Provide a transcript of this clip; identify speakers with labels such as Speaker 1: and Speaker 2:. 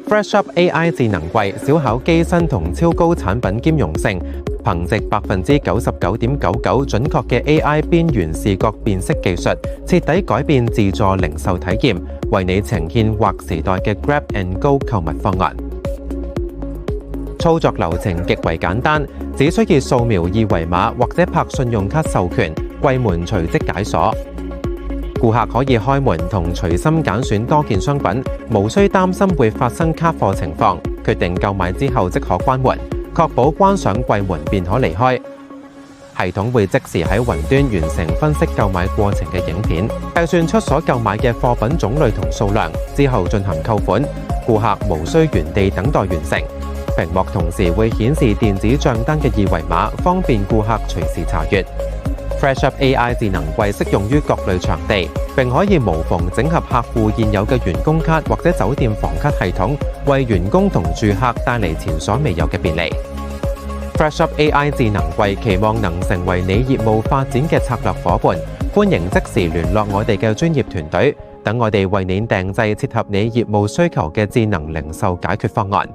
Speaker 1: FreshUp AI 智能櫃小巧機身同超高產品兼容性，憑藉99.99%準確嘅 AI 邊緣視覺辨識技術，徹底改變自助零售體驗，為你呈現劃時代嘅 Grab and Go 購物方案。操作流程極為簡單，只需要掃描二維碼或者拍信用卡授權，櫃門隨即解鎖。顧客可以開門同隨心揀選多件商品，無需擔心會發生卡貨情況。決定購買之後即可關門，確保關上櫃門便可離開。系統會即時喺雲端完成分析購買過程嘅影片，計算出所購買嘅貨品種類同數量，之後進行扣款。顧客無需原地等待完成。屏幕同時會顯示電子帳單嘅二維碼，方便顧客隨時查閱。FreshUp AI 智能櫃適用於各類場地，並可以無縫整合客戶現有嘅員工卡或者酒店房卡系統，為員工同住客帶嚟前所未有嘅便利。FreshUp AI 智能櫃期望能成為你業務發展嘅策略夥伴，歡迎即時聯絡我哋嘅專業團隊，等我哋為您訂製切合你業務需求嘅智能零售解決方案。